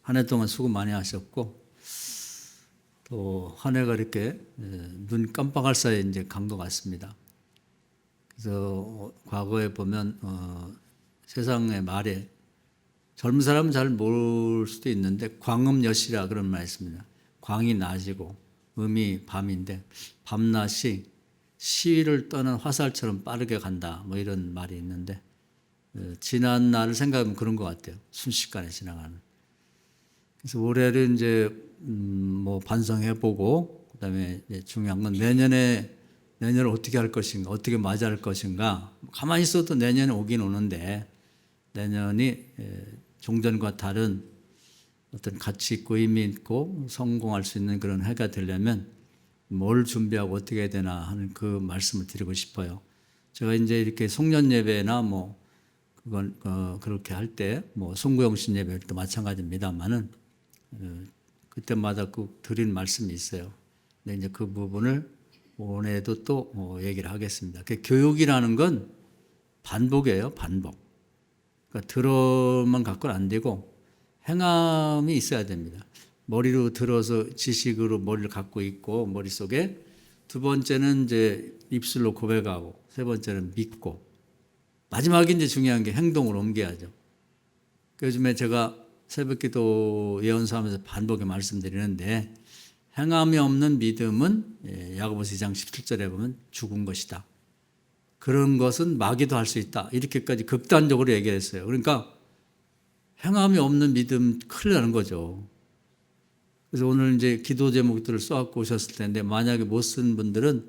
한 해 동안 수고 많이 하셨고 또 한 해가 이렇게 눈 깜빡할 사이에 이제 간 것 같습니다. 그래서 과거에 보면 세상의 말에 젊은 사람은 잘 모를 수도 있는데 광음여시라 그런 말이 있습니다. 광이 낮이고 음이 밤인데 밤낮이 시위를 떠는 화살처럼 빠르게 간다 뭐 이런 말이 있는데 지난 날을 생각하면 그런 것 같아요. 순식간에 지나가는. 그래서 올해를 이제 뭐 반성해보고 그다음에 이제 중요한 건 내년을 어떻게 할 것인가, 어떻게 맞이할 것인가. 가만히 있어도 내년에 오긴 오는데 내년이 종전과 다른 어떤 가치 있고 의미 있고 성공할 수 있는 그런 해가 되려면 뭘 준비하고 어떻게 해야 되나 하는 그 말씀을 드리고 싶어요. 제가 이제 이렇게 송년 예배나 뭐 그건 그렇게 할 때 뭐 송구영신 예배도 마찬가지입니다만은 그때마다 꼭 드린 말씀이 있어요. 근데 이제 그 부분을 오늘도 또 얘기를 하겠습니다. 그 교육이라는 건 반복이에요, 반복. 그러니까 들어만 갖고는 안 되고 행함이 있어야 됩니다. 머리로 들어서 지식으로 머리를 갖고 있고 머릿속에 두 번째는 이제 입술로 고백하고 세 번째는 믿고 마지막에 이제 중요한 게 행동으로 옮겨야죠. 요즘에 제가 새벽기도 예언서하면서 반복에 말씀드리는데 행함이 없는 믿음은 야고보서 2장 17절에 보면 죽은 것이다. 그런 것은 마귀도 할 수 있다. 이렇게까지 극단적으로 얘기했어요. 그러니까 행함이 없는 믿음 큰일 나는 거죠. 그래서 오늘 이제 기도 제목들을 써갖고 오셨을 텐데 만약에 못 쓴 분들은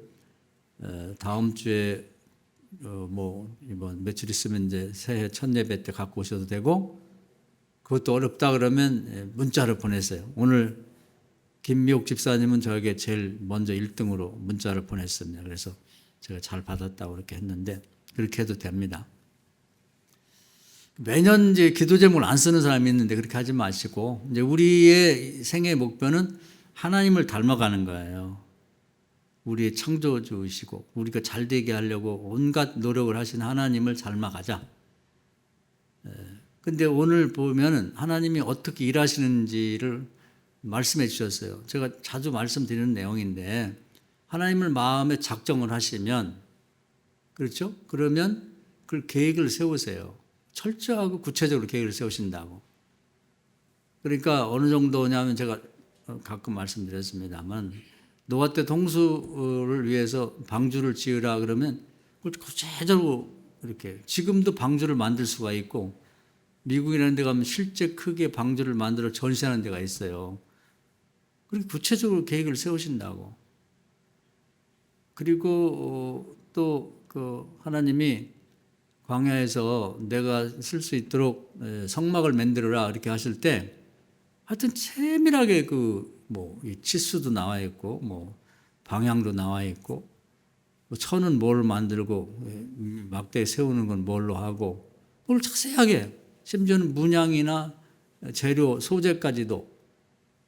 다음 주에 뭐 이번 며칠 있으면 이제 새해 첫 예배 때 갖고 오셔도 되고 그것도 어렵다 그러면 문자를 보내세요. 오늘 김미옥 집사님은 저에게 제일 먼저 1등으로 문자를 보냈습니다. 그래서 제가 잘 받았다고 그렇게 했는데 그렇게 해도 됩니다. 매년 이제 기도 제목을 안 쓰는 사람이 있는데 그렇게 하지 마시고 이제 우리의 생애의 목표는 하나님을 닮아가는 거예요. 우리의 창조주이시고 우리가 잘 되게 하려고 온갖 노력을 하신 하나님을 닮아가자. 근데 오늘 보면은 하나님이 어떻게 일하시는지를 말씀해 주셨어요. 제가 자주 말씀드리는 내용인데 하나님을 마음에 작정을 하시면 그렇죠? 그러면 그 계획을 세우세요. 철저하고 구체적으로 계획을 세우신다고. 그러니까 어느 정도냐면 제가 가끔 말씀드렸습니다만 노아 때 동수를 위해서 방주를 지으라 그러면 그걸 구체적으로 이렇게 지금도 방주를 만들 수가 있고 미국이라는 데 가면 실제 크게 방주를 만들어 전시하는 데가 있어요. 그렇게 구체적으로 계획을 세우신다고. 그리고 또 그 하나님이 광야에서 내가 쓸 수 있도록 성막을 만들어라 이렇게 하실 때 하여튼 세밀하게 뭐 치수도 나와 있고 뭐 방향도 나와 있고 뭐 천은 뭘 만들고 막대 세우는 건 뭘로 하고 그걸 자세하게 심지어는 문양이나 재료 소재까지도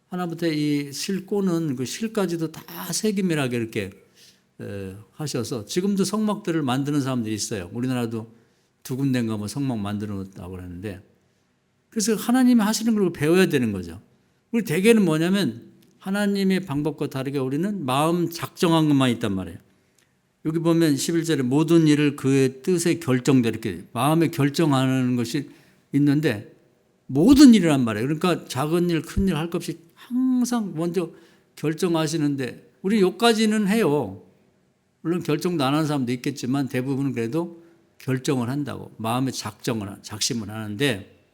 하나부터 이 실 꼬는 그 실까지도 다 세기밀하게 이렇게 하셔서 지금도 성막들을 만드는 사람들이 있어요. 우리나라도 두 군데인가 뭐 성막 만들어 놓았다고 그러는데 그래서 하나님이 하시는 걸 배워야 되는 거죠. 우리 대개는 뭐냐면 하나님의 방법과 다르게 우리는 마음 작정한 것만 있단 말이에요. 여기 보면 11절에 모든 일을 그의 뜻에 결정되어 이렇게 마음에 결정하는 것이 있는데 모든 일이란 말이에요. 그러니까 작은 일, 큰 일 할 것 없이 항상 먼저 결정하시는데 우리 여기까지는 해요. 물론 결정도 안 하는 사람도 있겠지만 대부분은 그래도 결정을 한다고 마음에 작심을 하는데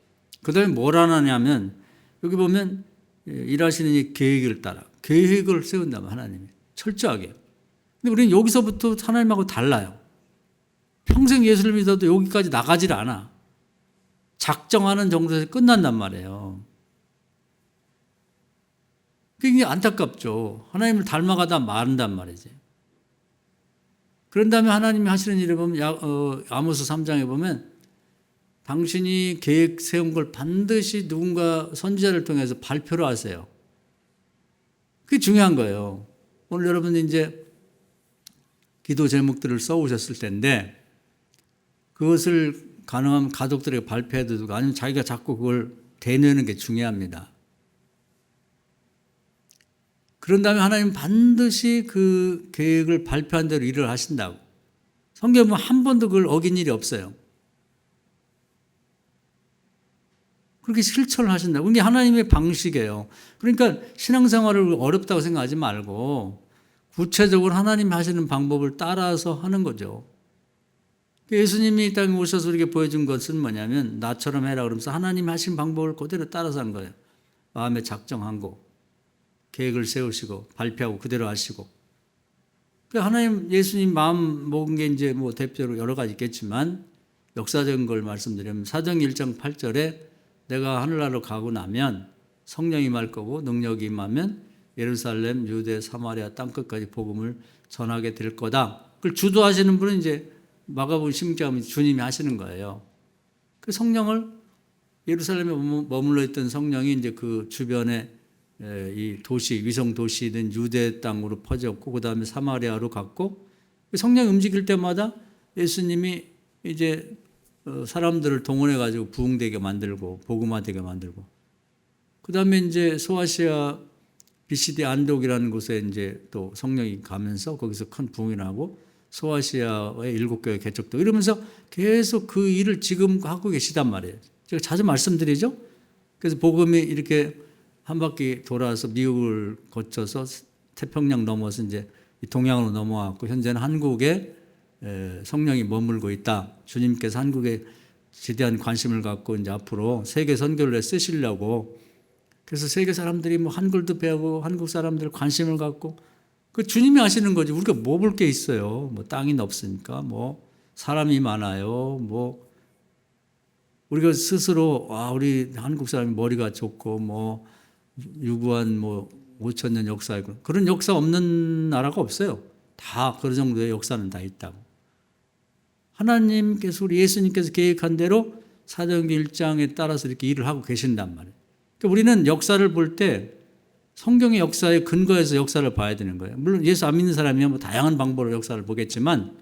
그 다음에 뭘 하느냐면 여기 보면 일하시는 이 계획을 따라 계획을 세운다면 하나님이 철저하게. 근데 우리는 여기서부터 하나님하고 달라요. 평생 예수를 믿어도 여기까지 나가질 않아. 작정하는 정도에서 끝난단 말이에요. 그게 안타깝죠. 하나님을 닮아가다 마른단 말이지. 그런 다음에 하나님이 하시는 일을 보면 아모스 3장에 보면 당신이 계획 세운 걸 반드시 누군가 선지자를 통해서 발표를 하세요. 그게 중요한 거예요. 오늘 여러분이 이제 기도 제목들을 써오셨을 텐데 그것을 가능하면 가족들에게 발표해도 되고 아니면 자기가 자꾸 그걸 대내는 게 중요합니다. 그런 다음에 하나님 반드시 그 계획을 발표한 대로 일을 하신다고. 성경에 보면 한 번도 그걸 어긴 일이 없어요. 그렇게 실천을 하신다고. 그게 하나님의 방식이에요. 그러니까 신앙생활을 어렵다고 생각하지 말고 구체적으로 하나님이 하시는 방법을 따라서 하는 거죠. 예수님이 이 땅에 오셔서 우리에게 보여준 것은 뭐냐면 나처럼 해라 그러면서 하나님이 하신 방법을 그대로 따라서 한 거예요. 마음에 작정한 거, 계획을 세우시고 발표하고 그대로 하시고. 하나님 예수님 마음 먹은 게 이제 뭐 대표로 여러 가지 있겠지만 역사적인 걸 말씀드리면 사도행 1장 8절에 내가 하늘나라로 가고 나면 성령이 임할 거고 능력이 임하면 예루살렘, 유대, 사마리아 땅끝까지 복음을 전하게 될 거다. 그걸 주도하시는 분은 이제 마가복음 16장 주님이 하시는 거예요. 그 성령을 예루살렘에 머물러 있던 성령이 이제 그 주변에 이 도시, 위성 도시든 유대 땅으로 퍼졌고 그 다음에 사마리아로 갔고 성령이 움직일 때마다 예수님이 이제 사람들을 동원해 가지고 부흥되게 만들고 복음화되게 만들고 그 다음에 이제 소아시아 비시디 안독이라는 곳에 이제 또 성령이 가면서 거기서 큰 부흥이 나고 소아시아의 7교회 개척도 이러면서 계속 그 일을 지금 하고 계시단 말이에요. 제가 자주 말씀드리죠. 그래서 복음이 이렇게 한 바퀴 돌아서 미국을 거쳐서 태평양 넘어서 이제 동양으로 넘어왔고 현재는 한국에 성령이 머물고 있다. 주님께서 한국에 지대한 관심을 갖고 이제 앞으로 세계 선교를 쓰시려고 그래서 세계 사람들이 뭐 한글도 배우고 한국 사람들 관심을 갖고 그 주님이 하시는 거지. 우리가 뭐 볼 게 있어요. 뭐 땅이 없으니까 뭐 사람이 많아요. 뭐 우리가 스스로 우리 한국 사람이 머리가 좋고 뭐 유구한 뭐 5,000년 역사 있고 그런 역사 없는 나라가 없어요. 다 그 정도의 역사는 다 있다고. 하나님께서 우리 예수님께서 계획한 대로 사도행전 1장에 따라서 이렇게 일을 하고 계신단 말이에요. 그러니까 우리는 역사를 볼 때 성경의 역사에 근거해서 역사를 봐야 되는 거예요. 물론 예수 안 믿는 사람이면 뭐 다양한 방법으로 역사를 보겠지만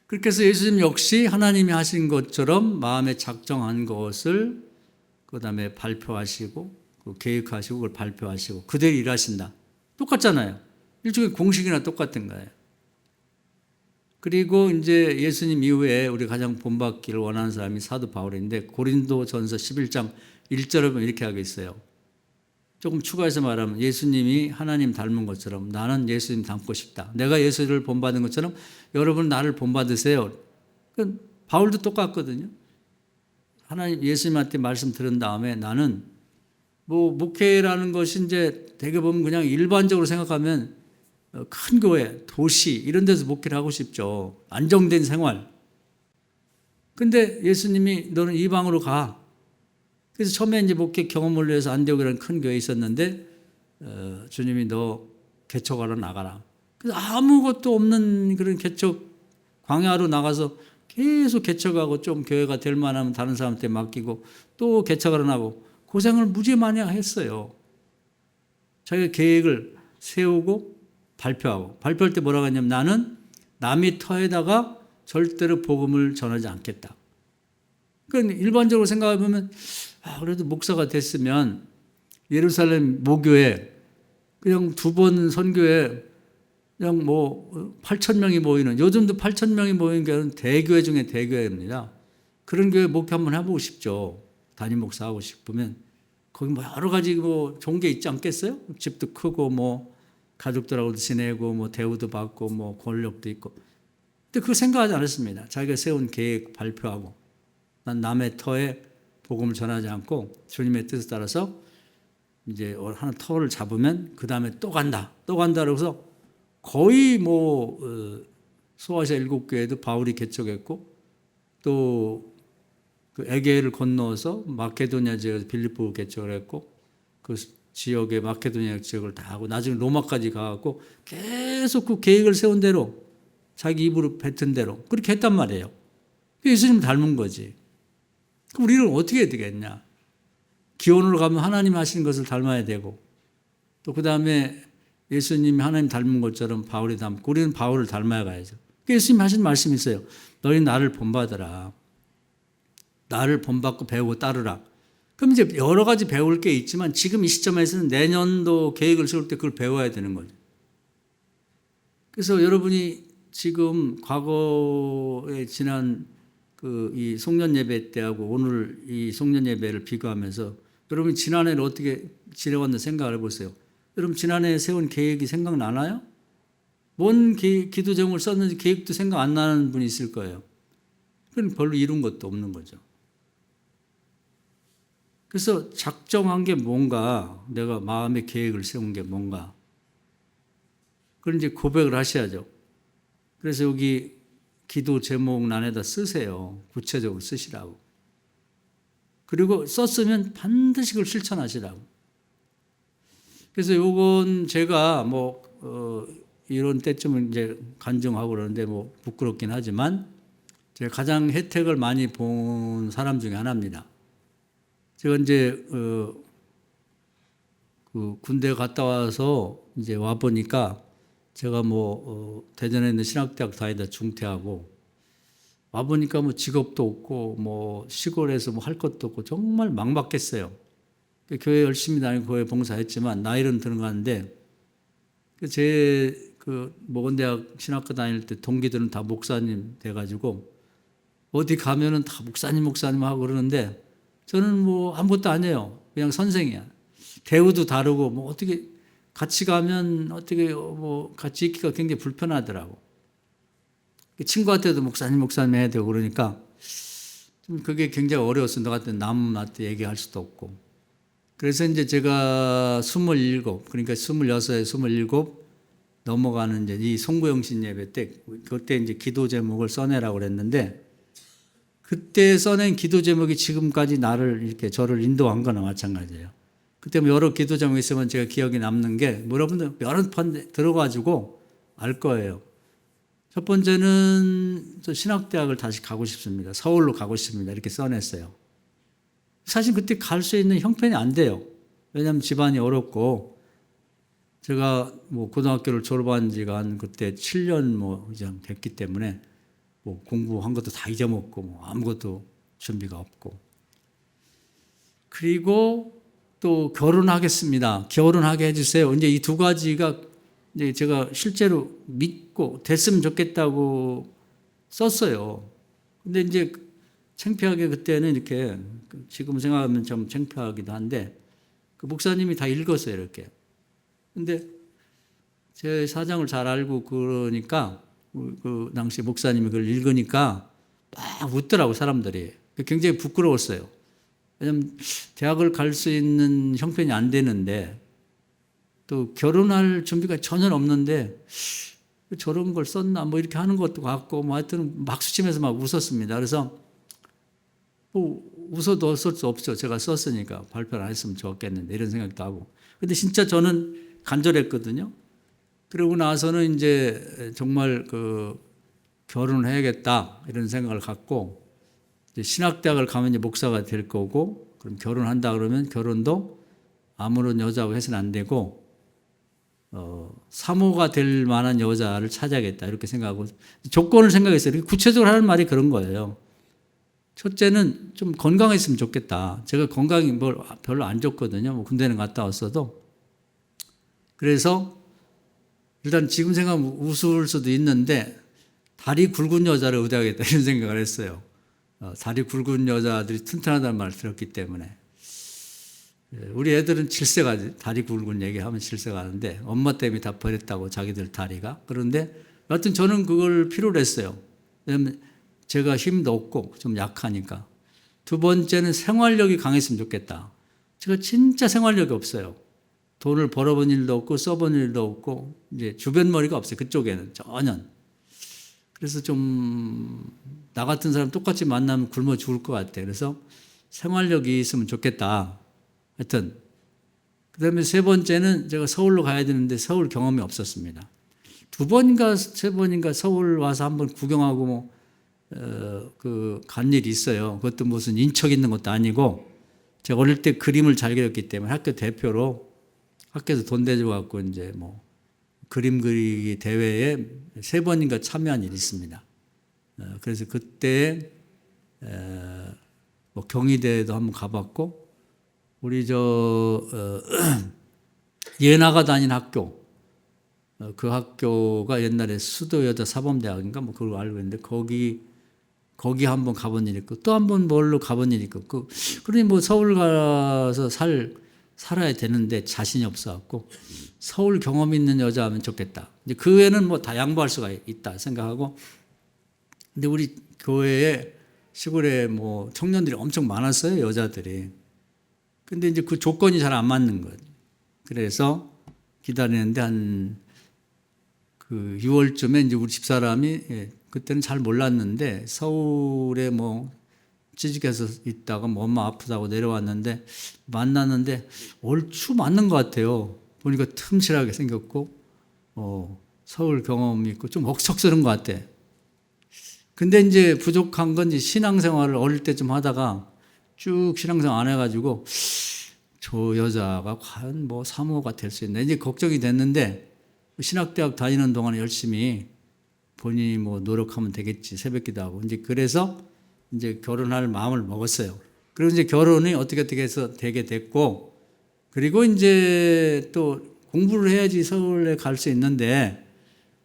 그렇게 해서 예수님 역시 하나님이 하신 것처럼 마음에 작정한 것을 그 다음에 발표하시고 계획하시고 그걸 발표하시고 그대로 일하신다. 똑같잖아요. 일종의 공식이나 똑같은 거예요. 그리고 이제 예수님 이후에 우리 가장 본받기를 원하는 사람이 사도 바울인데 고린도전서 11장 1절에 보면 이렇게 하고 있어요. 조금 추가해서 말하면 예수님이 하나님 닮은 것처럼 나는 예수님 닮고 싶다. 내가 예수를 본받은 것처럼 여러분 나를 본받으세요. 바울도 똑같거든요. 하나님 예수님한테 말씀 들은 다음에 나는 뭐 목회라는 것이 이제 되게 보면 그냥 일반적으로 생각하면 큰 교회, 도시 이런 데서 목회를 하고 싶죠. 안정된 생활. 근데 예수님이 너는 이방으로 가. 그래서 처음에 이제 목회 경험을 위해서 안디옥이라는 큰 교회에 있었는데 주님이 너 개척하러 나가라. 그래서 아무것도 없는 그런 개척 광야로 나가서 계속 개척하고 좀 교회가 될 만하면 다른 사람한테 맡기고 또 개척하러 나가고 고생을 무지 많이 했어요. 자기가 계획을 세우고 발표하고 발표할 때 뭐라고 했냐면 나는 남의 터에다가 절대로 복음을 전하지 않겠다. 그러니까 일반적으로 생각해보면 그래도 목사가 됐으면 예루살렘 모교회 그냥 2번 선교회 그냥 뭐 8,000명이 모이는 요즘도 8,000명이 모이는 교회는 대교회 중에 대교회입니다. 그런 교회 목회 한번 해보고 싶죠. 담임 목사 하고 싶으면 거기 뭐 여러 가지 뭐 좋은 게 있지 않겠어요? 집도 크고 뭐 가족들하고도 지내고 뭐 대우도 받고 뭐 권력도 있고. 근데 그거 생각하지 않았습니다. 자기가 세운 계획 발표하고 난 남의 터에 복음을 전하지 않고 주님의 뜻에 따라서 이제 하나 터를 잡으면 그 다음에 또 간다. 또 간다. 그래서 거의 뭐 소아시아 7교회도 바울이 개척했고 또 그 에게를 건너서 마케도니아 지역에서 빌립보 개척을 했고 그 지역의 마케도니아 지역을 다 하고 나중에 로마까지 가고 계속 그 계획을 세운 대로 자기 입으로 뱉은 대로 그렇게 했단 말이에요. 예수님 닮은 거지. 그럼 우리는 어떻게 해야 되겠냐? 기원으로 가면 하나님 하시는 것을 닮아야 되고 또 그 다음에 예수님이 하나님 닮은 것처럼 바울이 닮고 우리는 바울을 닮아야 가야죠. 예수님 하신 말씀이 있어요. 너희 나를 본받으라. 나를 본받고 배우고 따르라. 그럼 이제 여러 가지 배울 게 있지만 지금 이 시점에서는 내년도 계획을 세울 때 그걸 배워야 되는 거죠. 그래서 여러분이 지금 과거에 지난 이 송년 예배 때하고 오늘 이 송년 예배를 비교하면서 여러분이 지난해를 어떻게 지내왔나 생각을 해보세요. 여러분 지난해 세운 계획이 생각나나요? 뭔 기도 제목을 썼는지 계획도 생각 안 나는 분이 있을 거예요. 그건 별로 이룬 것도 없는 거죠. 그래서 작정한 게 뭔가, 내가 마음의 계획을 세운 게 뭔가, 그걸 이제 고백을 하셔야죠. 그래서 여기 기도 제목란에다 쓰세요. 구체적으로 쓰시라고. 그리고 썼으면 반드시 그걸 실천하시라고. 그래서 요건 제가 이런 때쯤은 이제 간증하고 그러는데 부끄럽긴 하지만 제가 가장 혜택을 많이 본 사람 중에 하나입니다. 제가 이제 군대 갔다 와서 이제 와 보니까 제가 대전에 있는 신학대학 다니다 중퇴하고 와 보니까 직업도 없고 시골에서 할 것도 없고 정말 막막했어요. 교회 열심히 다니고 교회 봉사했지만 나이는 들어가는데 제 모건대학 신학과 다닐 때 동기들은 다 목사님 돼가지고 어디 가면은 다 목사님 하고 그러는데 저는 아무것도 아니에요. 그냥 선생이야. 대우도 다르고 어떻게 같이 가면 어떻게 같이 있기가 굉장히 불편하더라고. 친구한테도 목사님 해야 되고 그러니까 좀 그게 굉장히 어려웠어. 너 같은 남한테 얘기할 수도 없고. 그래서 이제 제가 27, 그러니까 26에 27 넘어가는 이제 이 송구영신 예배 때 그때 이제 기도 제목을 써내라고 그랬는데 그때 써낸 기도 제목이 지금까지 저를 인도한 거나 마찬가지예요. 그때 여러 기도 제목이 있으면 제가 기억에 남는 게 여러분들 여러 번 들어가지고 알 거예요. 첫 번째는 저 신학대학을 다시 가고 싶습니다. 서울로 가고 싶습니다. 이렇게 써냈어요. 사실 그때 갈 수 있는 형편이 안 돼요. 왜냐하면 집안이 어렵고 제가 고등학교를 졸업한 지가 한 그때 7년 이상 됐기 때문에 공부한 것도 다 잊어먹고 아무것도 준비가 없고 그리고 또 결혼하겠습니다. 결혼하게 해주세요. 이제 이 두 가지가 이제 제가 실제로 믿고 됐으면 좋겠다고 썼어요. 근데 이제 창피하게 그때는 이렇게 지금 생각하면 좀 창피하기도 한데 그 목사님이 다 읽었어요, 이렇게. 근데 제 사정을 잘 알고 그러니까 그 당시 목사님이 그걸 읽으니까 막 웃더라고, 사람들이. 굉장히 부끄러웠어요. 왜냐면 대학을 갈 수 있는 형편이 안 되는데 또 결혼할 준비가 전혀 없는데 저런 걸 썼나 이렇게 하는 것도 같고 하여튼 막수치면서 막 웃었습니다. 그래서 웃어도 어쩔 수 없죠. 제가 썼으니까 발표를 안 했으면 좋겠는데 이런 생각도 하고. 근데 진짜 저는 간절했거든요. 그러고 나서는 이제 정말 결혼을 해야겠다 이런 생각을 갖고 이제 신학대학을 가면 이제 목사가 될 거고 그럼 결혼한다 그러면 결혼도 아무런 여자하고 해서는 안 되고 사모가 될 만한 여자를 찾아야겠다 이렇게 생각하고 조건을 생각했어요. 구체적으로 하는 말이 그런 거예요. 첫째는 좀 건강했으면 좋겠다. 제가 건강이 별로 안 좋거든요. 군대는 갔다 왔어도. 그래서 일단 지금 생각하면 웃을 수도 있는데 다리 굵은 여자를 의대하겠다 이런 생각을 했어요. 다리 굵은 여자들이 튼튼하다는 말을 들었기 때문에. 우리 애들은 질색하지. 다리 굵은 얘기하면 질색하는데 엄마 때문에 다 버렸다고 자기들 다리가. 그런데 여하튼 저는 그걸 필요로 했어요. 왜냐하면 제가 힘도 없고 좀 약하니까. 두 번째는 생활력이 강했으면 좋겠다. 제가 진짜 생활력이 없어요. 돈을 벌어본 일도 없고 써본 일도 없고 이제 주변 머리가 없어요. 그쪽에는 전혀. 그래서 좀 나 같은 사람 똑같이 만나면 굶어 죽을 것 같아요. 그래서 생활력이 있으면 좋겠다. 하여튼 그다음에 세 번째는 제가 서울로 가야 되는데 서울 경험이 없었습니다. 두 번인가 세 번인가 서울 와서 한번 구경하고 간 일이 있어요. 그것도 무슨 인척 있는 것도 아니고 제가 어릴 때 그림을 잘 그렸기 때문에 학교 대표로 학교에서 돈 대줘 갖고 이제 그림 그리기 대회에 세 번인가 참여한 일이 있습니다. 그래서 그때 경희대에도 한번 가봤고 우리 예나가 다닌 학교, 그 학교가 옛날에 수도 여자 사범대학인가 뭐 그걸 알고 있는데 거기 한번 가본 일이 있고 또 한번 뭘로 가본 일이 있고 그러니 뭐 서울 가서 살아야 되는데 자신이 없어갖고 서울 경험 있는 여자 하면 좋겠다. 이제 그 외에는 뭐 다 양보할 수가 있다 생각하고 근데 우리 교회에 시골에 뭐 청년들이 엄청 많았어요 여자들이. 근데 이제 그 조건이 잘 안 맞는 거예요. 그래서 기다리는데 한 그 6월쯤에 이제 우리 집사람이 그때는 잘 몰랐는데 서울에 뭐 취직해서 있다가 뭐 엄마 아프다고 내려왔는데 만났는데 얼추 맞는 것 같아요. 보니까 틈실하게 생겼고 서울 경험이 있고 좀 억척스러운 것 같아. 근데 이제 부족한 건 이제 신앙생활을 어릴 때쯤 하다가 쭉 신앙생활 안 해가지고 저 여자가 과연 뭐 사모가 될 수 있나 이제 걱정이 됐는데 신학대학 다니는 동안에 열심히 본인이 뭐 노력하면 되겠지 새벽기도 하고 이제 그래서 이제 결혼할 마음을 먹었어요. 그리고 이제 결혼이 어떻게 해서 되게 됐고 그리고 이제 또 공부를 해야지 서울에 갈 수 있는데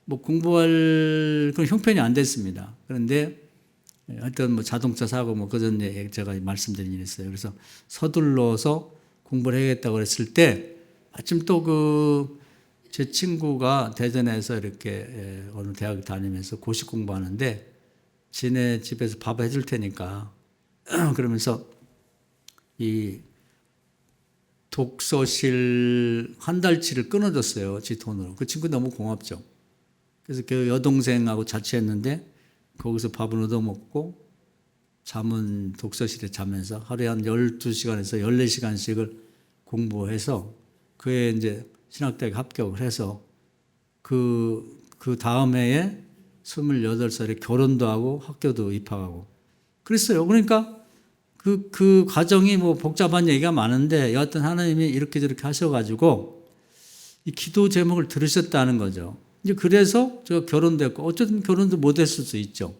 뭐 공부할 그런 형편이 안 됐습니다. 그런데 하여튼 뭐 자동차 사고 뭐 그전에 제가 말씀드린 일이 있어요. 그래서 서둘러서 공부를 해야겠다고 그랬을 때 마침 또 제 친구가 대전에서 이렇게 어느 대학 다니면서 고시 공부하는데 지네 집에서 밥 해줄 테니까 그러면서 이 독서실 한 달치를 끊어줬어요. 지 돈으로. 그 친구 너무 고맙죠. 그래서 그 여동생하고 자취했는데 거기서 밥은 얻어먹고 잠은 독서실에 자면서 하루에 한 12시간에서 14시간씩을 공부해서 그해 이제 신학대학 합격을 해서 그 다음 해에 28살에 결혼도 하고 학교도 입학하고 그랬어요. 그러니까 그 과정이 뭐 복잡한 얘기가 많은데 여하튼 하나님이 이렇게 저렇게 하셔가지고 이 기도 제목을 들으셨다는 거죠. 이제 그래서 제가 결혼도 했고 어쨌든 결혼도 못했을 수 있죠.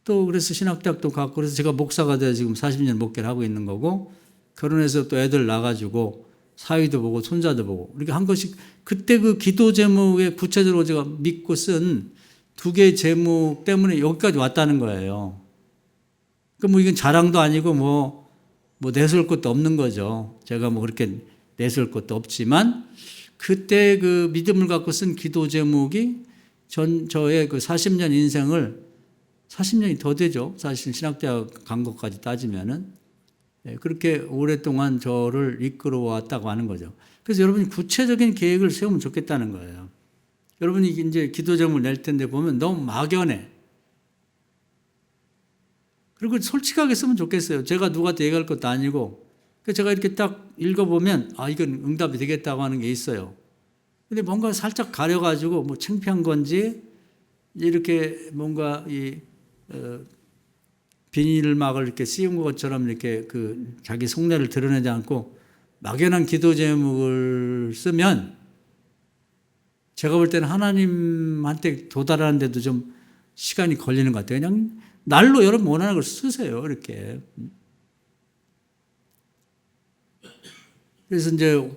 또 그래서 신학대학도 갔고 그래서 제가 목사가 돼서 지금 40년 목회를 하고 있는 거고 결혼해서 또 애들 낳아가지고 사위도 보고 손자도 보고 이렇게 한 것이 그때 그 기도 제목에 구체적으로 제가 믿고 쓴 2개의 제목 때문에 여기까지 왔다는 거예요. 그러니까 뭐 이건 자랑도 아니고 뭐 내세울 것도 없는 거죠. 제가 뭐 그렇게 내세울 것도 없지만 그때 그 믿음을 갖고 쓴 기도 제목이 저의 그 40년 인생을 40년이 더 되죠. 사실 신학대학 간 것까지 따지면은 그렇게 오랫동안 저를 이끌어 왔다고 하는 거죠. 그래서 여러분이 구체적인 계획을 세우면 좋겠다는 거예요. 여러분이 이제 기도 제목을 낼 텐데 보면 너무 막연해. 그리고 솔직하게 쓰면 좋겠어요. 제가 누구한테 얘기할 것도 아니고 제가 이렇게 딱 읽어보면 이건 응답이 되겠다고 하는 게 있어요. 근데 뭔가 살짝 가려가지고 뭐 창피한 건지 이렇게 뭔가 비닐막을 이렇게 씌운 것처럼 이렇게 자기 속내를 드러내지 않고 막연한 기도 제목을 쓰면 제가 볼 때는 하나님한테 도달하는데도 좀 시간이 걸리는 것 같아요. 그냥 날로 여러분 원하는 걸 쓰세요. 이렇게. 그래서 이제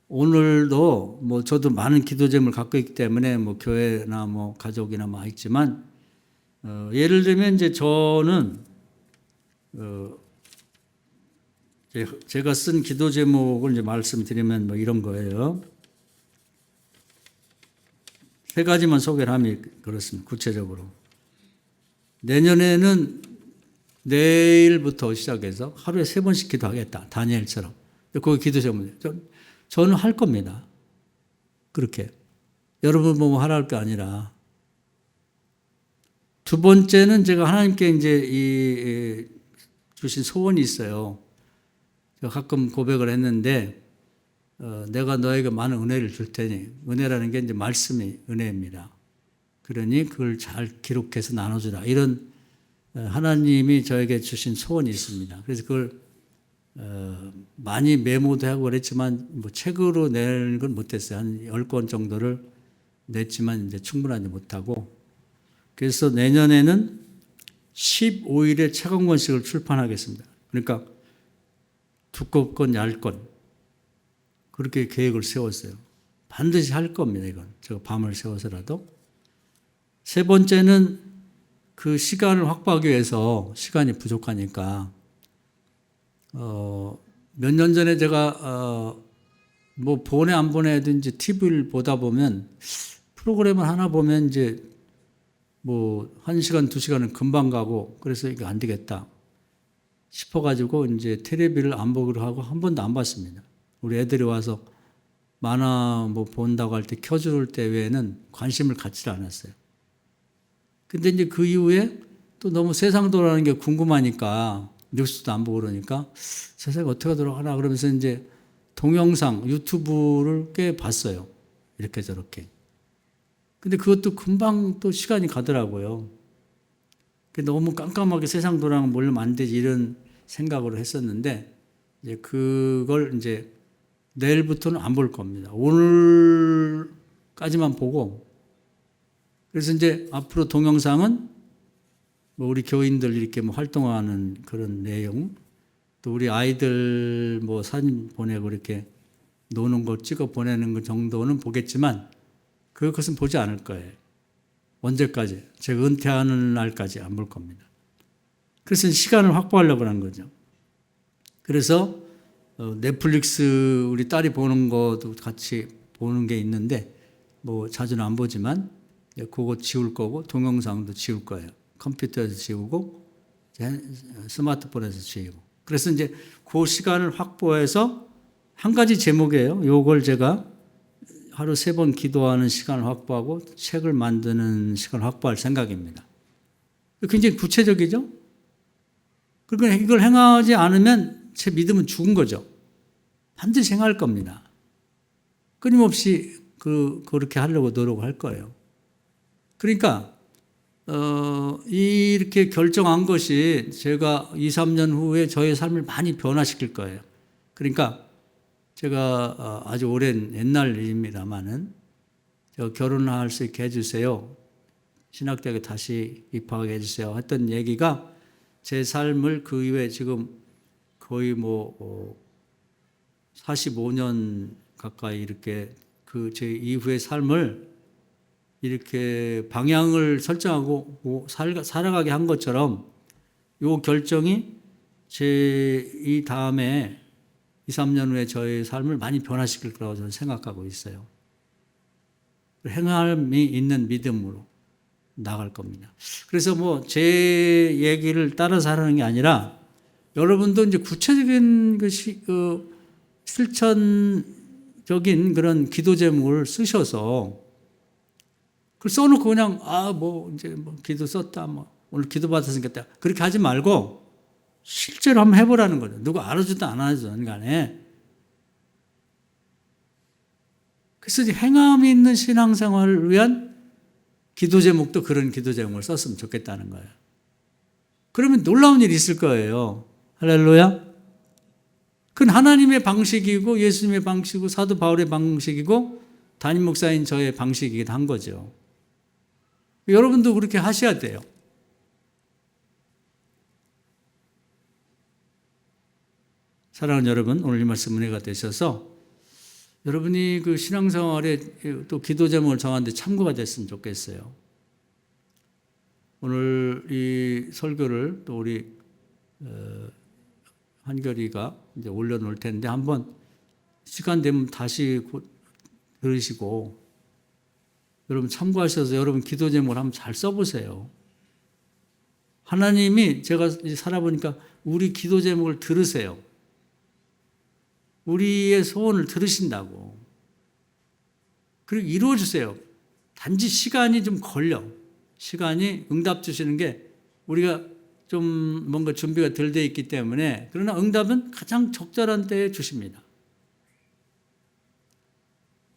오늘도 뭐 저도 많은 기도 제목을 갖고 있기 때문에 뭐 교회나 뭐 가족이나 뭐 있지만 예를 들면 이제 저는 제가 쓴 기도 제목을 이제 말씀드리면 뭐 이런 거예요. 3가지만 소개를 하면 그렇습니다. 구체적으로. 내년에는 내일부터 시작해서 하루에 3번씩 기도하겠다. 다니엘처럼. 그게 기도 제목이에요. 저는 할 겁니다. 그렇게. 여러분 뭐 하라 게 아니라. 2번째는 제가 하나님께 이제 주신 소원이 있어요. 제가 가끔 고백을 했는데, 내가 너에게 많은 은혜를 줄 테니, 은혜라는 게 이제 말씀이 은혜입니다. 그러니 그걸 잘 기록해서 나눠주라. 이런 하나님이 저에게 주신 소원이 있습니다. 그래서 그걸 많이 메모도 하고 그랬지만, 뭐 책으로 내는 건 못했어요. 한 10권 정도를 냈지만 이제 충분하지 못하고, 그래서 내년에는 15일에 책 한 권씩을 출판하겠습니다. 그러니까 두껍건 얇건 그렇게 계획을 세웠어요. 반드시 할 겁니다. 이건 제가 밤을 새워서라도. 세 번째는 그 시간을 확보하기 위해서 시간이 부족하니까 몇 년 전에 제가 뭐 보내 안 보내든지 TV를 보다 보면 프로그램을 하나 보면 이제 뭐 1시간, 2시간은 금방 가고 그래서 이거 안 되겠다 싶어가지고 이제 텔레비를 안 보기로 하고 한 번도 안 봤습니다. 우리 애들이 와서 만화 뭐 본다고 할 때 켜줄 때 외에는 관심을 갖지 않았어요. 근데 이제 그 이후에 또 너무 세상 돌아가는 게 궁금하니까 뉴스도 안 보고 그러니까 세상이 어떻게 돌아가나 그러면서 이제 동영상, 유튜브를 꽤 봤어요. 이렇게 저렇게. 근데 그것도 금방 또 시간이 가더라고요. 너무 깜깜하게 세상 돌아가면 몰라면 안 되지 이런 생각으로 했었는데 이제 그걸 이제 내일부터는 안 볼 겁니다. 오늘까지만 보고 그래서 이제 앞으로 동영상은 뭐 우리 교인들 이렇게 뭐 활동하는 그런 내용 또 우리 아이들 뭐 사진 보내고 이렇게 노는 거 찍어 보내는 거 정도는 보겠지만 그것은 보지 않을 거예요. 언제까지? 제가 은퇴하는 날까지 안 볼 겁니다. 그래서 시간을 확보하려고 하는 거죠. 그래서 넷플릭스 우리 딸이 보는 것도 같이 보는 게 있는데 뭐 자주는 안 보지만 그거 지울 거고 동영상도 지울 거예요. 컴퓨터에서 지우고 스마트폰에서 지우고. 그래서 이제 그 시간을 확보해서 한 가지 제목이에요. 요걸 제가 하루 3번 기도하는 시간을 확보하고 책을 만드는 시간을 확보할 생각입니다. 굉장히 구체적이죠? 그러니까 이걸 행하지 않으면 제 믿음은 죽은 거죠. 반드시 행할 겁니다. 끊임없이 그렇게 하려고 노력할 거예요. 그러니까 이렇게 결정한 것이 제가 2, 3년 후에 저의 삶을 많이 변화시킬 거예요. 그러니까 제가 아주 오랜 옛날 일입니다만은 저 결혼할 수 있게 해주세요. 신학대학에 다시 입학하게 해주세요. 했던 얘기가 제 삶을 그 이후에 지금 거의 뭐 45년 가까이 이렇게 그 제 이후의 삶을 이렇게 방향을 설정하고 살아가게 한 것처럼 이 결정이 제 이 다음에 2, 3년 후에 저의 삶을 많이 변화시킬 거라고 저는 생각하고 있어요. 행함이 있는 믿음으로 나갈 겁니다. 그래서 뭐 제 얘기를 따라서 하는 게 아니라 여러분도 이제 구체적인 실천적인 그런 기도 제목을 쓰셔서 그걸 써놓고 그냥 이제 기도 썼다 오늘 기도 받았으니까 그렇게 하지 말고 실제로 한번 해보라는 거죠. 누가 알아주든 안 알아주든 간에. 그래서 행함이 있는 신앙생활을 위한 기도 제목도 그런 기도 제목을 썼으면 좋겠다는 거예요. 그러면 놀라운 일이 있을 거예요. 할렐루야. 그건 하나님의 방식이고 예수님의 방식이고 사도 바울의 방식이고 담임 목사인 저의 방식이기도 한 거죠. 여러분도 그렇게 하셔야 돼요. 사랑하는 여러분, 오늘 이 말씀 은혜가 되셔서 여러분이 그 신앙생활에 또 기도 제목을 정하는데 참고가 됐으면 좋겠어요. 오늘 이 설교를 또 우리 한결이가 이제 올려놓을 텐데 한번 시간 되면 다시 들으시고 여러분 참고하셔서 여러분 기도 제목을 한번 잘 써보세요. 하나님이 제가 살아보니까 우리 기도 제목을 들으세요. 우리의 소원을 들으신다고. 그리고 이루어주세요. 단지 시간이 좀 걸려. 시간이 응답 주시는 게 우리가 좀 뭔가 준비가 덜 돼 있기 때문에 그러나 응답은 가장 적절한 때에 주십니다.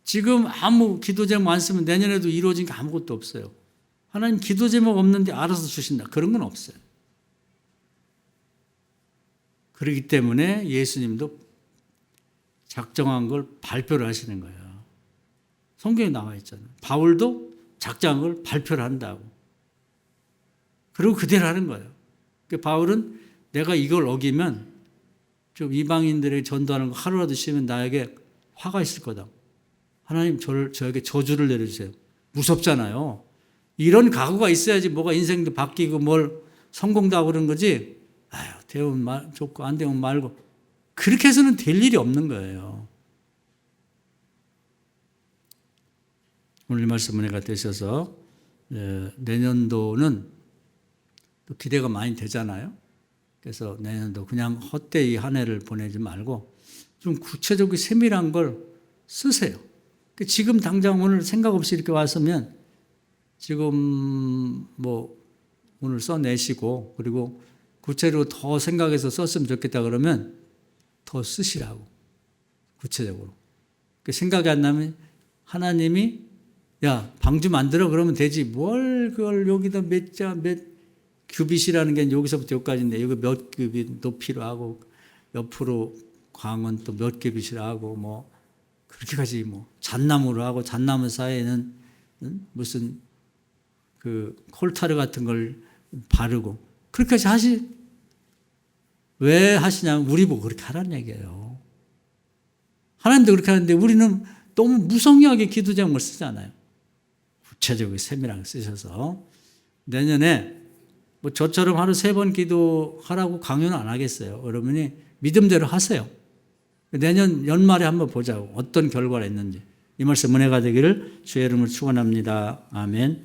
지금 아무 기도 제목 안 쓰면 내년에도 이루어진 게 아무것도 없어요. 하나님 기도 제목 없는데 알아서 주신다. 그런 건 없어요. 그렇기 때문에 예수님도 작정한 걸 발표를 하시는 거예요. 성경에 나와 있잖아요. 바울도 작정한 걸 발표를 한다고. 그리고 그대로 하는 거예요. 바울은 내가 이걸 어기면 좀 이방인들에게 전도하는 거 하루라도 쉬면 나에게 화가 있을 거다. 하나님 저에게 저주를 내려주세요. 무섭잖아요. 이런 각오가 있어야지 뭐가 인생도 바뀌고 뭘 성공도 하고 그런 거지. 아유, 되면 좋고 안 되면 말고. 그렇게 해서는 될 일이 없는 거예요. 오늘 말씀 은혜가 되셔서 내년도는 또 기대가 많이 되잖아요. 그래서 내년도 그냥 헛되이 한 해를 보내지 말고 좀 구체적이고 세밀한 걸 쓰세요. 지금 당장 오늘 생각 없이 이렇게 왔으면 지금 뭐 오늘 써내시고 그리고 구체적으로 더 생각해서 썼으면 좋겠다 그러면 더 쓰시라고 구체적으로. 생각이 안 나면 하나님이 야 방주 만들어 그러면 되지 뭘 그걸 여기다 몇 규빗이라는 게 여기서부터 여기까지인데 여기 몇 규빗 높이로 하고 옆으로 광은 또 몇 규빗이라 하고 뭐 그렇게까지 뭐 잣나무로 하고 잣나무 사이에는 무슨 그 콜타르 같은 걸 바르고 그렇게까지 왜 하시냐면 우리 보고 그렇게 하라는 얘기예요. 하나님도 그렇게 하는데 우리는 너무 무성의하게 기도 제목을 쓰잖아요. 구체적이고 세밀하게 쓰셔서 내년에 뭐 저처럼 하루 3번 기도하라고 강요는 안 하겠어요. 여러분이 믿음대로 하세요. 내년 연말에 한번 보자고 어떤 결과가 있는지. 이 말씀 은혜가 되기를 주의 이름으로 축원합니다. 아멘.